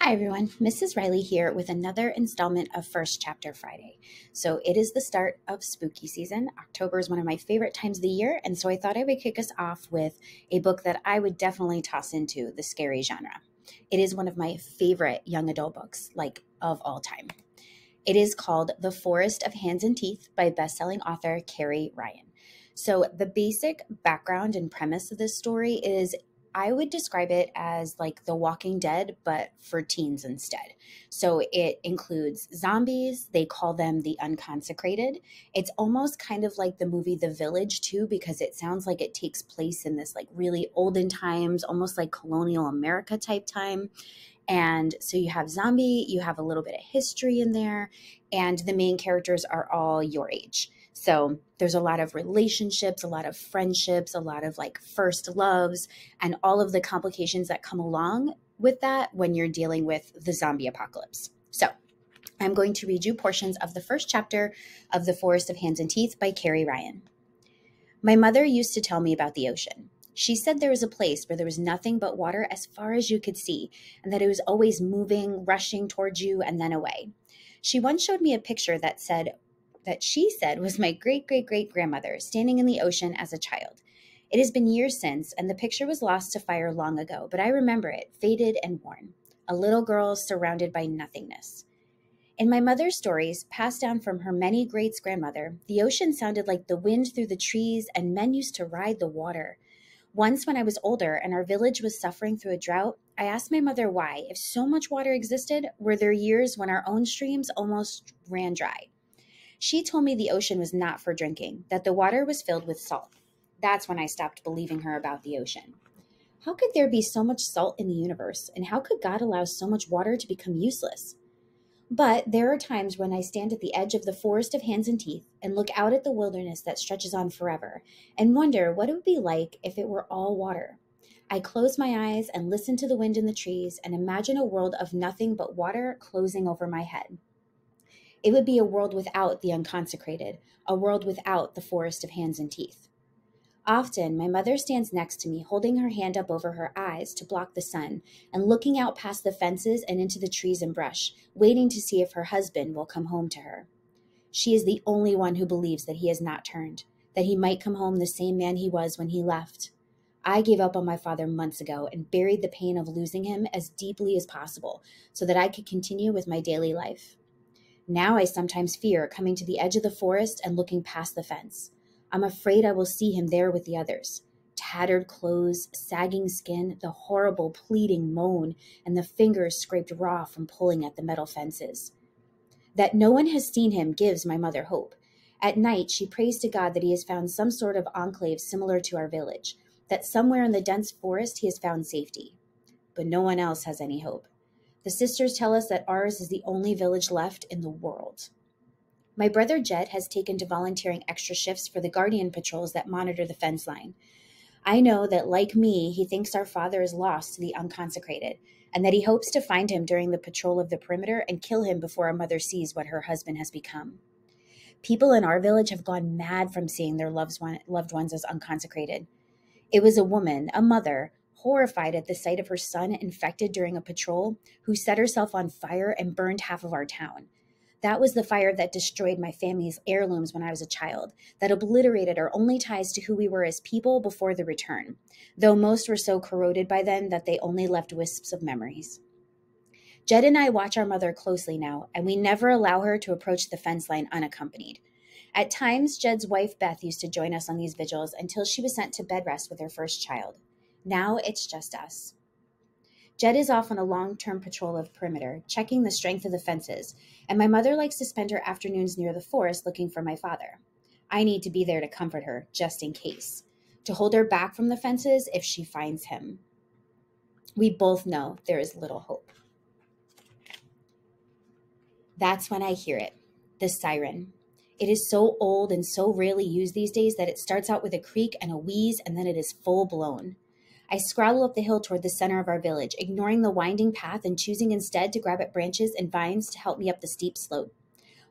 Hi everyone, Mrs. Riley here with another installment of First Chapter Friday. So it is the start of spooky season. October is one of my favorite times of the year, and so I thought I would kick us off with a book that I would definitely toss into the scary genre. It is one of my favorite young adult books, like of all time. It is called The Forest of Hands and Teeth by best-selling author Carrie Ryan. So the basic background and premise of this story is I would describe it as like The Walking Dead, but for teens instead. So it includes zombies. They call them the unconsecrated. It's almost kind of like the movie The Village too, because it sounds like it takes place in this like really olden times, almost like colonial America type time. And so you have zombie, you have a little bit of history in there, and the main characters are all your age. So there's a lot of relationships, a lot of friendships, a lot of like first loves, and all of the complications that come along with that when you're dealing with the zombie apocalypse. So I'm going to read you portions of the first chapter of The Forest of Hands and Teeth by Carrie Ryan. My mother used to tell me about the ocean. She said there was a place where there was nothing but water as far as you could see, and that it was always moving, rushing towards you, and then away. She once showed me a picture that she said was my great great great grandmother standing in the ocean as a child. It has been years since, and the picture was lost to fire long ago, but I remember it, faded and worn. A little girl surrounded by nothingness. In my mother's stories, passed down from her many greats grandmother, the ocean sounded like the wind through the trees, and men used to ride the water. Once, when I was older and our village was suffering through a drought, I asked my mother why, if so much water existed, were there years when our own streams almost ran dry. She told me the ocean was not for drinking, that the water was filled with salt. That's when I stopped believing her about the ocean. How could there be so much salt in the universe, and how could God allow so much water to become useless? But there are times when I stand at the edge of the forest of hands and teeth and look out at the wilderness that stretches on forever and wonder what it would be like if it were all water. I close my eyes and listen to the wind in the trees and imagine a world of nothing but water closing over my head. It would be a world without the unconsecrated, a world without the forest of hands and teeth. Often, my mother stands next to me, holding her hand up over her eyes to block the sun, and looking out past the fences and into the trees and brush, waiting to see if her husband will come home to her. She is the only one who believes that he has not turned, that he might come home the same man he was when he left. I gave up on my father months ago and buried the pain of losing him as deeply as possible so that I could continue with my daily life. Now I sometimes fear coming to the edge of the forest and looking past the fence. I'm afraid I will see him there with the others. Tattered clothes, sagging skin, the horrible pleading moan, and the fingers scraped raw from pulling at the metal fences. That no one has seen him gives my mother hope. At night, she prays to God that he has found some sort of enclave similar to our village, that somewhere in the dense forest he has found safety. But no one else has any hope. The sisters tell us that ours is the only village left in the world. My brother Jed has taken to volunteering extra shifts for the guardian patrols that monitor the fence line. I know that, like me, he thinks our father is lost to the unconsecrated, and that he hopes to find him during the patrol of the perimeter and kill him before our mother sees what her husband has become. People in our village have gone mad from seeing their loved ones as unconsecrated. It was a woman, a mother, horrified at the sight of her son infected during a patrol, who set herself on fire and burned half of our town. That was the fire that destroyed my family's heirlooms when I was a child, that obliterated our only ties to who we were as people before the return, though most were so corroded by then that they only left wisps of memories. Jed and I watch our mother closely now, and we never allow her to approach the fence line unaccompanied. At times, Jed's wife Beth used to join us on these vigils until she was sent to bed rest with her first child. Now it's just us. Jed is off on a long-term patrol of perimeter, checking the strength of the fences, and my mother likes to spend her afternoons near the forest looking for my father. I need to be there to comfort her, just in case, to hold her back from the fences if she finds him. We both know there is little hope. That's when I hear it, the siren. It is so old and so rarely used these days that it starts out with a creak and a wheeze, and then it is full blown. I scrabble up the hill toward the center of our village, ignoring the winding path and choosing instead to grab at branches and vines to help me up the steep slope.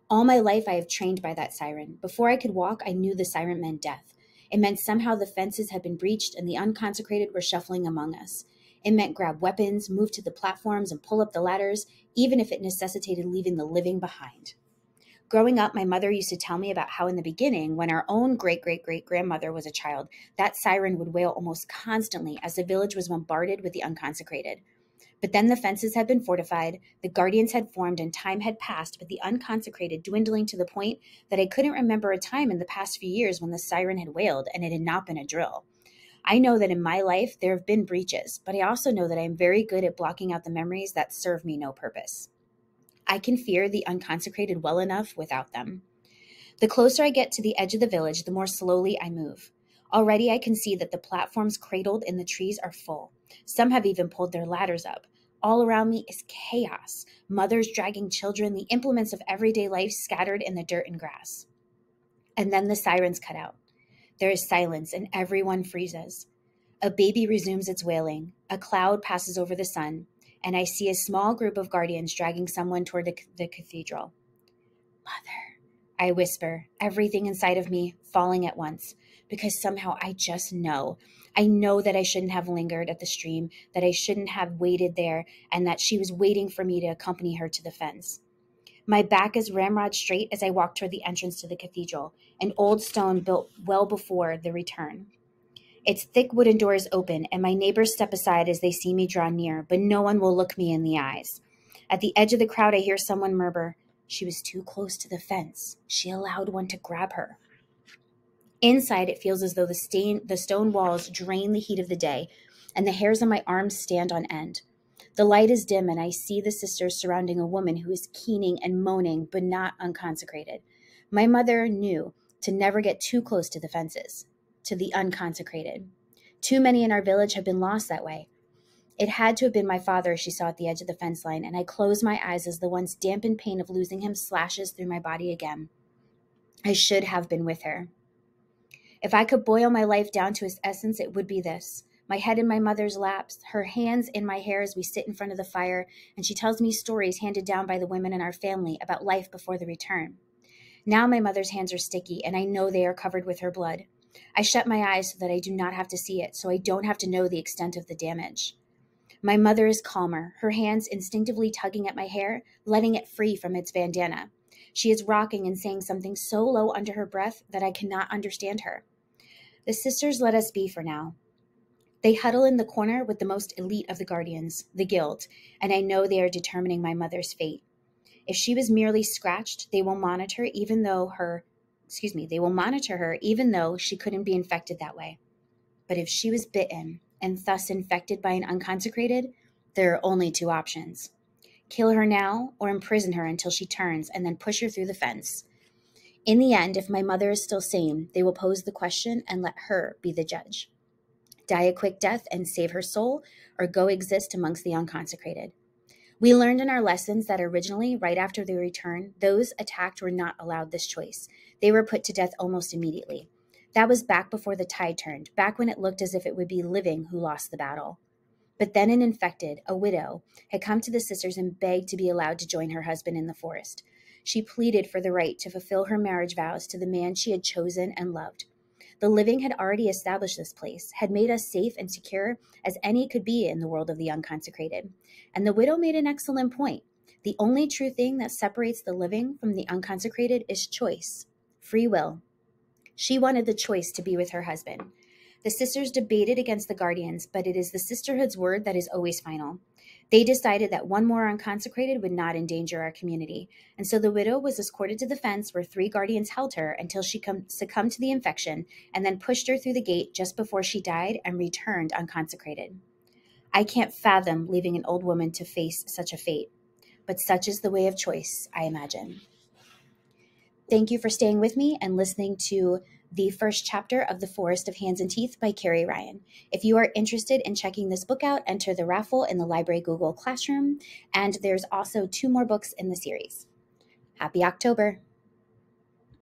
All my life I have trained by that siren. Before I could walk, I knew the siren meant death. It meant somehow the fences had been breached and the unconsecrated were shuffling among us. It meant grab weapons, move to the platforms, and pull up the ladders, even if it necessitated leaving the living behind. Growing up, my mother used to tell me about how in the beginning, when our own great-great-great-grandmother was a child, that siren would wail almost constantly as the village was bombarded with the unconsecrated. But then the fences had been fortified, the guardians had formed, and time had passed, but the unconsecrated dwindling to the point that I couldn't remember a time in the past few years when the siren had wailed and it had not been a drill. I know that in my life there have been breaches, but I also know that I am very good at blocking out the memories that serve me no purpose. I can fear the unconsecrated well enough without them. The closer I get to the edge of the village, the more slowly I move. Already I can see that the platforms cradled in the trees are full. Some have even pulled their ladders up. All around me is chaos. Mothers dragging children, the implements of everyday life scattered in the dirt and grass. And then the sirens cut out. There is silence and everyone freezes. A baby resumes its wailing. A cloud passes over the sun, and I see a small group of guardians dragging someone toward the cathedral. Mother, I whisper, everything inside of me falling at once, because somehow I just know. I know that I shouldn't have lingered at the stream, that I shouldn't have waited there, and that she was waiting for me to accompany her to the fence. My back is ramrod straight as I walk toward the entrance to the cathedral, an old stone built well before the return. Its thick wooden doors open, and my neighbors step aside as they see me draw near, but no one will look me in the eyes. At the edge of the crowd, I hear someone murmur, "She was too close to the fence. She allowed one to grab her." Inside, it feels as though the stone walls drain the heat of the day, and the hairs on my arms stand on end. The light is dim, and I see the sisters surrounding a woman who is keening and moaning, but not unconsecrated. My mother knew to never get too close to the fences, to the unconsecrated. Too many in our village have been lost that way. It had to have been my father she saw at the edge of the fence line, and I close my eyes as the once dampened pain of losing him slashes through my body again. I should have been with her. If I could boil my life down to its essence, it would be this. My head in my mother's laps, her hands in my hair as we sit in front of the fire, and she tells me stories handed down by the women in our family about life before the return. Now my mother's hands are sticky, and I know they are covered with her blood. I shut my eyes so that I do not have to see it, so I don't have to know the extent of the damage. My mother is calmer, her hands instinctively tugging at my hair, letting it free from its bandana. She is rocking and saying something so low under her breath that I cannot understand her. The sisters let us be for now. They huddle in the corner with the most elite of the guardians, the guild, and I know they are determining my mother's fate. If she was merely scratched, they will monitor her even though she couldn't be infected that way. But if she was bitten and thus infected by an unconsecrated, there are only two options. Kill her now or imprison her until she turns and then push her through the fence. In the end, if my mother is still sane, they will pose the question and let her be the judge. Die a quick death and save her soul, or go exist amongst the unconsecrated. We learned in our lessons that originally, right after the return, those attacked were not allowed this choice. They were put to death almost immediately. That was back before the tide turned, back when it looked as if it would be living who lost the battle. But then an infected, a widow, had come to the sisters and begged to be allowed to join her husband in the forest. She pleaded for the right to fulfill her marriage vows to the man she had chosen and loved. The living had already established this place, had made us safe and secure as any could be in the world of the unconsecrated. And the widow made an excellent point. The only true thing that separates the living from the unconsecrated is choice, free will. She wanted the choice to be with her husband. The sisters debated against the guardians, but it is the sisterhood's word that is always final. They decided that one more unconsecrated would not endanger our community, and so the widow was escorted to the fence where 3 guardians held her until she succumbed to the infection and then pushed her through the gate just before she died and returned unconsecrated. I can't fathom leaving an old woman to face such a fate, but such is the way of choice, I imagine. Thank you for staying with me and listening to the first chapter of The Forest of Hands and Teeth by Carrie Ryan. If you are interested in checking this book out, enter the raffle in the Library Google Classroom, and there's also 2 more books in the series. Happy October!